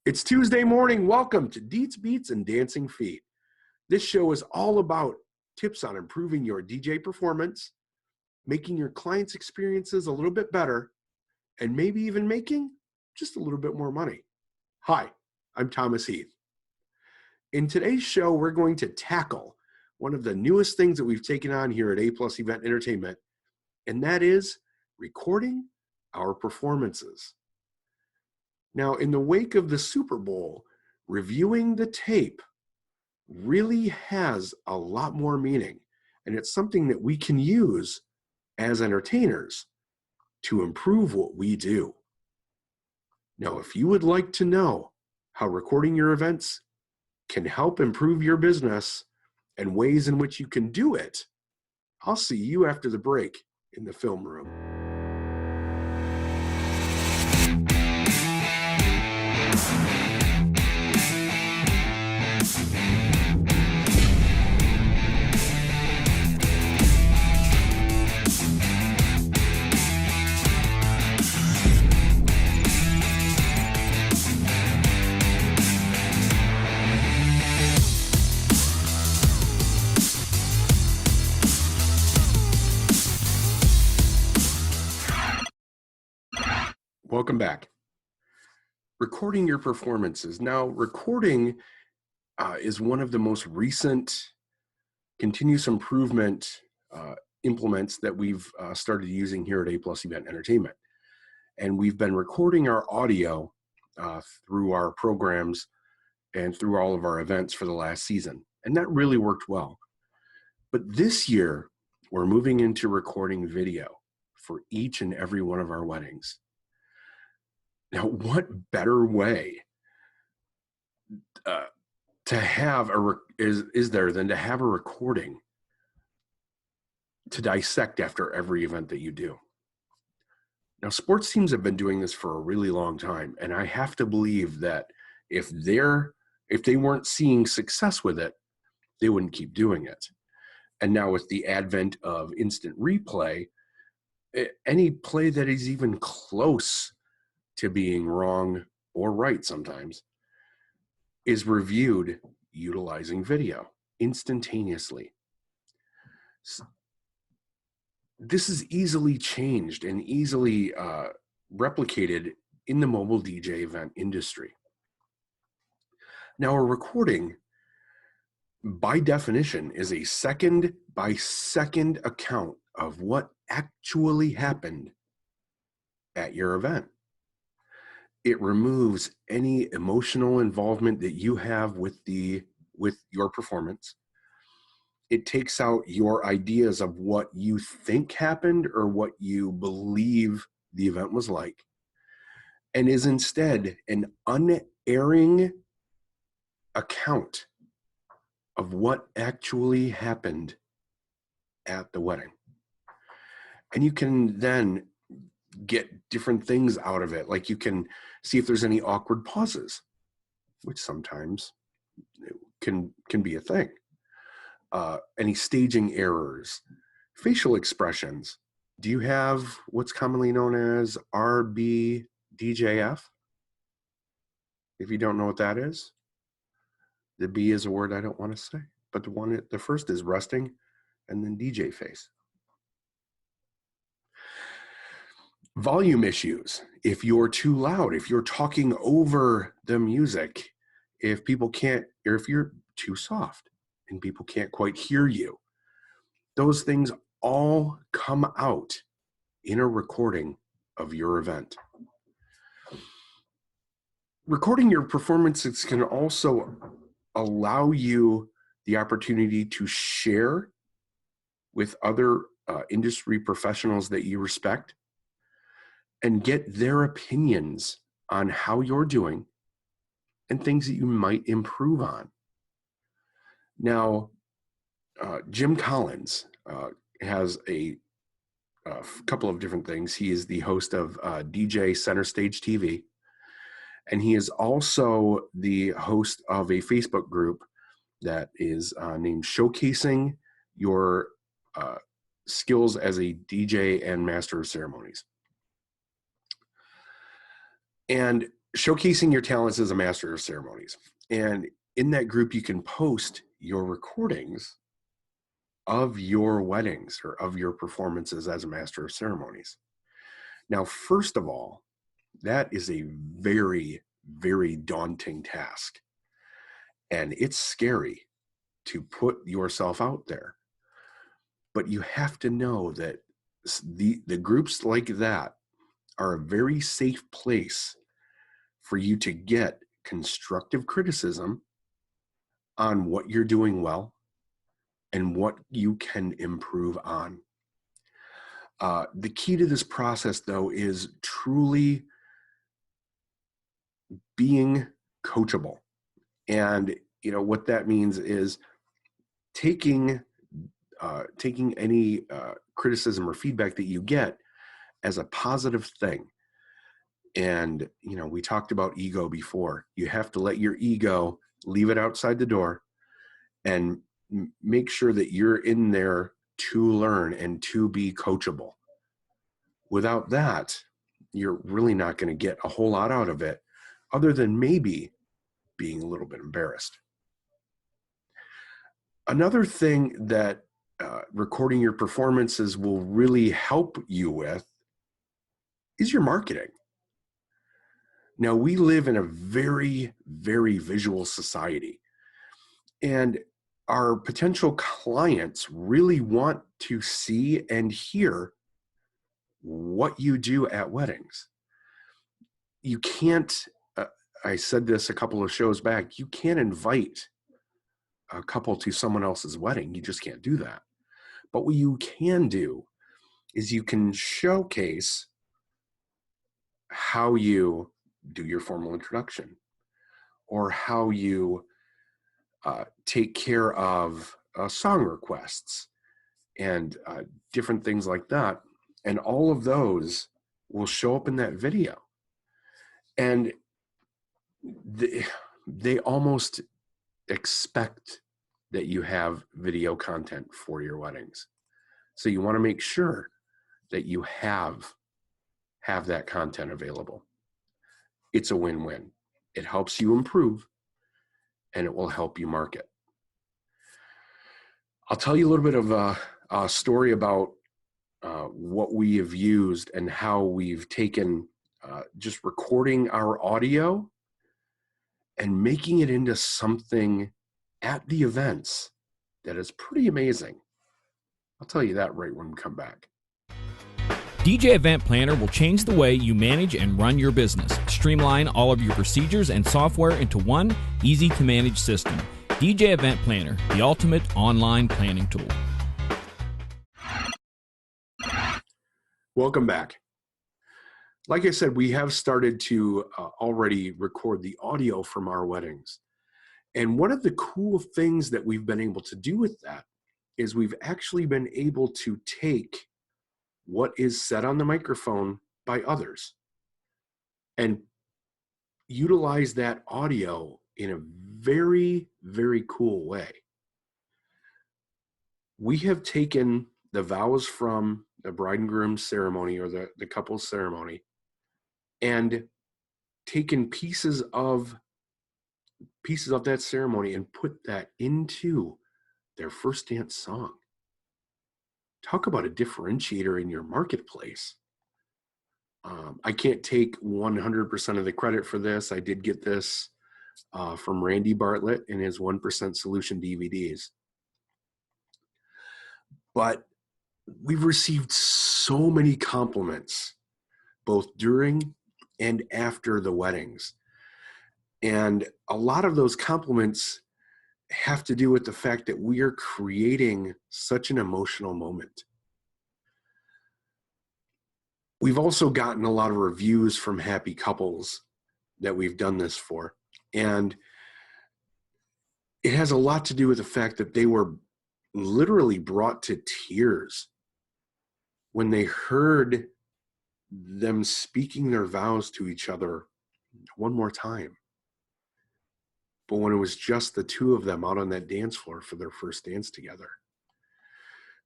It's Tuesday morning. Welcome to Deets, Beats, and Dancing Feet. This show is all about tips on improving your DJ performance, making your clients' experiences a little bit better, and maybe even making just a little bit more money. Hi, I'm Thomas Heath. In today's show, we're going to tackle one of the newest things that we've taken on here at A+ Event Entertainment, and that is recording our performances. Now, in the wake of the Super Bowl, reviewing the tape really has a lot more meaning, and it's something that we can use as entertainers to improve what we do. Now, if you would like to know how recording your events can help improve your business and ways in which you can do it, I'll see you after the break in the film room. Welcome back. Recording your performances. Now, recording is one of the most recent continuous improvement implements that we've started using here at A+ Event Entertainment. And we've been recording our audio through our programs and through all of our events for the last season. And that really worked well. But this year, we're moving into recording video for each and every one of our weddings. Now, what better way to have is there than to have a recording to dissect after every event that you do? Now, sports teams have been doing this for a really long time, and I have to believe that if they weren't seeing success with it, they wouldn't keep doing it. And now with the advent of instant replay, any play that is even close to being wrong or right sometimes is reviewed utilizing video instantaneously. This is easily changed and easily replicated in the mobile DJ event industry. Now, a recording, by definition, is a second-by-second account of what actually happened at your event. It removes any emotional involvement that you have with your performance. It takes out your ideas of what you think happened or what you believe the event was like, and is instead an unerring account of what actually happened at the wedding. And you can then get different things out of it. Like you can see if there's any awkward pauses, which sometimes can be a thing. Any staging errors, facial expressions. Do you have what's commonly known as RBDJF? If you don't know what that is, the B is a word I don't want to say, but the first is resting, and then DJ face. Volume issues. If you're too loud, if you're talking over the music, if people can't, or if you're too soft and people can't quite hear you, those things all come out in a recording of your event. Recording your performances can also allow you the opportunity to share with other industry professionals that you respect and get their opinions on how you're doing and things that you might improve on. Now, Jim Collins has a couple of different things. He is the host of DJ Center Stage TV, and he is also the host of a Facebook group that is named Showcasing Your Skills as a DJ and Master of Ceremonies. And showcasing your talents as a master of ceremonies. And in that group, you can post your recordings of your weddings or of your performances as a master of ceremonies. Now, first of all, that is a very, very daunting task. And it's scary to put yourself out there. But you have to know that the groups like that are a very safe place for you to get constructive criticism on what you're doing well and what you can improve on. The key to this process, though, is truly being coachable. And what that means is taking any criticism or feedback that you get as a positive thing. And we talked about ego before. You have to let your ego, leave it outside the door, and make sure that you're in there to learn and to be coachable. Without that, you're really not going to get a whole lot out of it, other than maybe being a little bit embarrassed. Another thing that recording your performances will really help you with is your marketing. Now, we live in a very, very visual society, and our potential clients really want to see and hear what you do at weddings. You can't, I said this a couple of shows back, you can't invite a couple to someone else's wedding. You just can't do that. But what you can do is you can showcase how you do your formal introduction, or how you take care of song requests and different things like that. And all of those will show up in that video. And they almost expect that you have video content for your weddings. So you want to make sure that you have that content available. It's a win-win. It helps you improve, and it will help you market. I'll tell you a little bit of a story about what we have used and how we've taken just recording our audio and making it into something at the events that is pretty amazing. I'll tell you that right when we come back. DJ Event Planner will change the way you manage and run your business. Streamline all of your procedures and software into one easy-to-manage system. DJ Event Planner, the ultimate online planning tool. Welcome back. Like I said, we have started to already record the audio from our weddings. And one of the cool things that we've been able to do with that is we've actually been able to take what is said on the microphone by others and utilize that audio in a very, very cool way. We have taken the vows from the bride and groom's ceremony, or the couple's ceremony, and taken pieces of that ceremony and put that into their first dance song. Talk about a differentiator in your marketplace. I can't take 100% of the credit for this. I did get this from Randy Bartlett in his 1% Solution DVDs. But we've received so many compliments, both during and after the weddings. And a lot of those compliments have to do with the fact that we are creating such an emotional moment. We've also gotten a lot of reviews from happy couples that we've done this for. And it has a lot to do with the fact that they were literally brought to tears when they heard them speaking their vows to each other one more time. But when it was just the two of them out on that dance floor for their first dance together,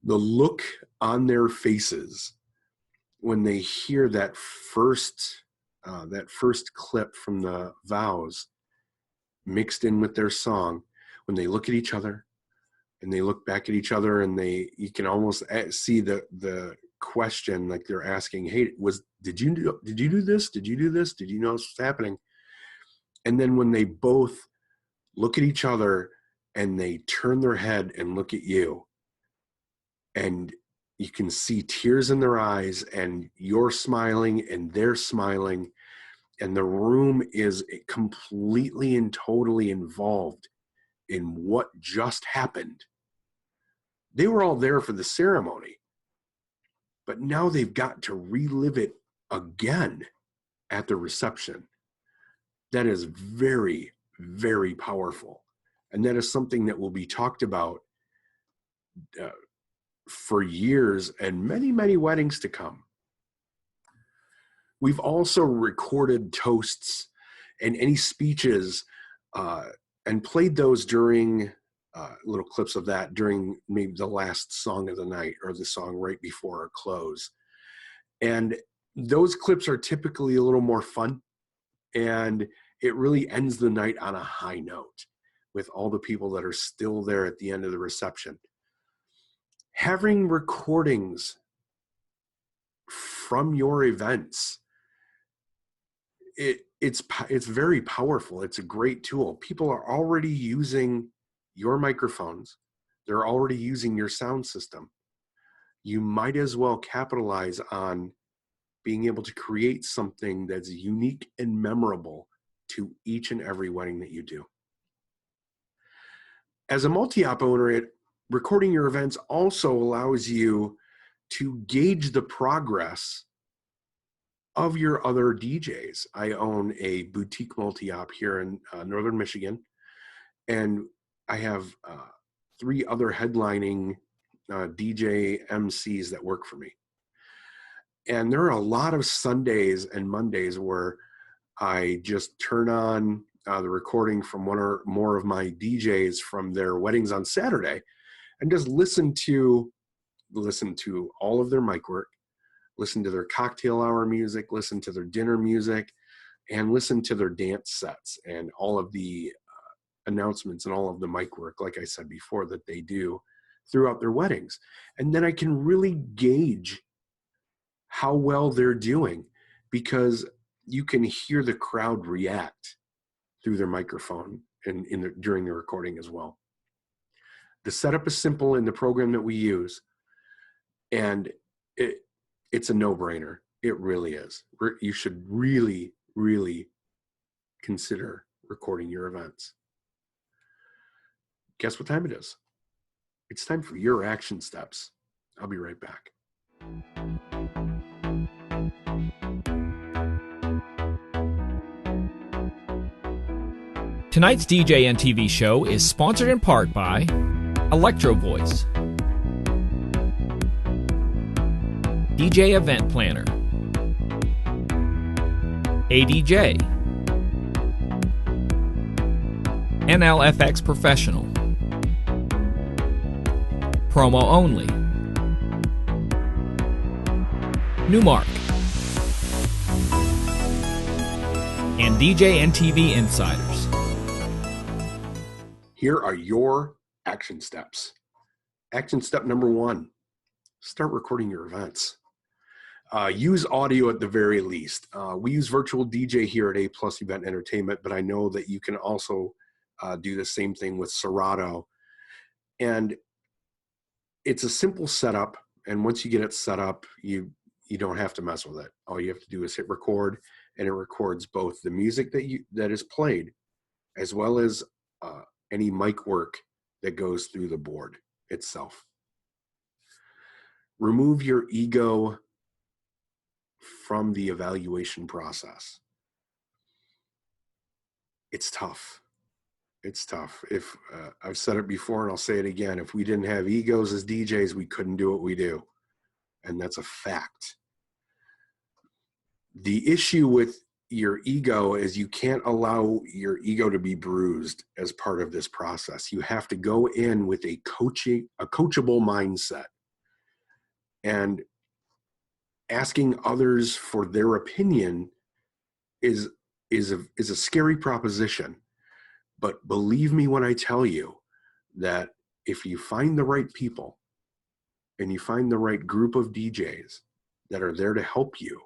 the look on their faces when they hear that first that first clip from the vows mixed in with their song, when they look at each other and they look back at each other, and you can almost see the question, like they're asking, hey, did you do this? Did you do this? Did you know this was happening? And then when they both look at each other and they turn their head and look at you, and you can see tears in their eyes, and you're smiling and they're smiling, and the room is completely and totally involved in what just happened. They were all there for the ceremony, but now they've got to relive it again at the reception. That is very, very powerful. And that is something that will be talked about for years and many, many weddings to come. We've also recorded toasts and any speeches and played those during little clips of that during maybe the last song of the night or the song right before our close. And those clips are typically a little more fun, and it really ends the night on a high note with all the people that are still there at the end of the reception. Having recordings from your events, it's very powerful. It's a great tool. People are already using your microphones. They're already using your sound system. You might as well capitalize on being able to create something that's unique and memorable to each and every wedding that you do. As a multi-op owner, recording your events also allows you to gauge the progress of your other DJs. I own a boutique multi-op here in Northern Michigan, and I have 3 other headlining DJ MCs that work for me. And there are a lot of Sundays and Mondays where I just turn on the recording from one or more of my DJs from their weddings on Saturday and just listen to all of their mic work, listen to their cocktail hour music, listen to their dinner music, and listen to their dance sets and all of the announcements and all of the mic work, like I said before, that they do throughout their weddings. And then I can really gauge how well they're doing, because you can hear the crowd react through their microphone and during the recording as well. The setup is simple in the program that we use, and it's a no-brainer. It really is. You should really, really consider recording your events. Guess what time it is? It's time for your action steps. I'll be right back. Tonight's DJ and TV show is sponsored in part by Electro Voice, DJ Event Planner, ADJ, NLFX Professional, Promo Only, Newmark, and DJ and TV Insiders. Here are your action steps. Action step number 1, start recording your events. Use audio at the very least. We use virtual DJ here at A+ Event Entertainment, but I know that you can also do the same thing with Serato. And it's a simple setup, and once you get it set up, you don't have to mess with it. All you have to do is hit record, and it records both the music that is played, as well as any mic work that goes through the board itself. Remove your ego from the evaluation process. It's tough. It's tough. If I've said it before and I'll say it again, if we didn't have egos as DJs, we couldn't do what we do. And that's a fact. The issue with your ego is you can't allow your ego to be bruised as part of this process. You have to go in with a coachable mindset and asking others for their opinion is a scary proposition. But believe me when I tell you that if you find the right people and you find the right group of DJs that are there to help you,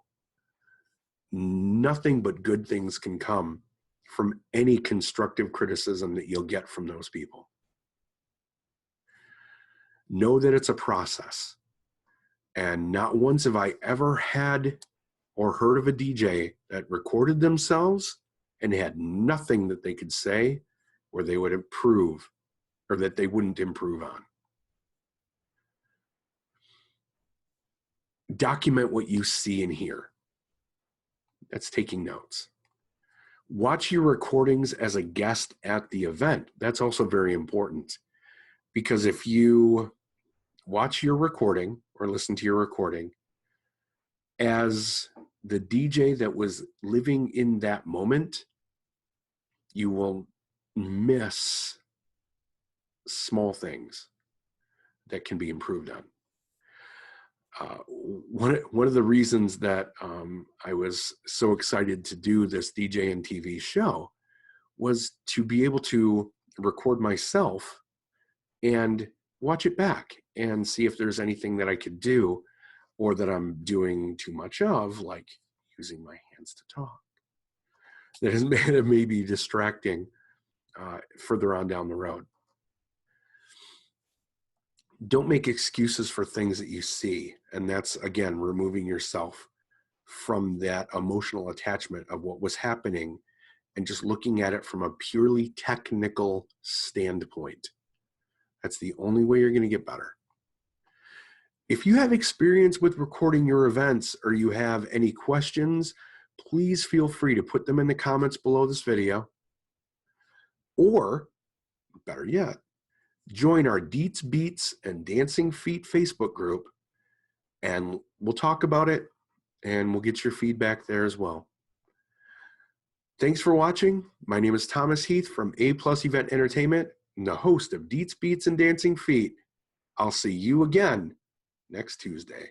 nothing but good things can come from any constructive criticism that you'll get from those people. Know that it's a process. And not once have I ever had or heard of a DJ that recorded themselves and had nothing that they could say where they would improve or that they wouldn't improve on. Document what you see and hear. That's taking notes. Watch your recordings as a guest at the event. That's also very important, because if you watch your recording or listen to your recording as the DJ that was living in that moment, you will miss small things that can be improved on. One of the reasons that I was so excited to do this DJ and TV show was to be able to record myself and watch it back and see if there's anything that I could do or that I'm doing too much of, like using my hands to talk, that may be distracting further on down the road. Don't make excuses for things that you see. And that's, again, removing yourself from that emotional attachment of what was happening and just looking at it from a purely technical standpoint. That's the only way you're going to get better. If you have experience with recording your events or you have any questions, please feel free to put them in the comments below this video. Or, better yet, join our Deets, Beats, and Dancing Feet Facebook group, and we'll talk about it, and we'll get your feedback there as well. Thanks for watching. My name is Thomas Heath from A+ Event Entertainment, and the host of Deets, Beats, and Dancing Feet. I'll see you again next Tuesday.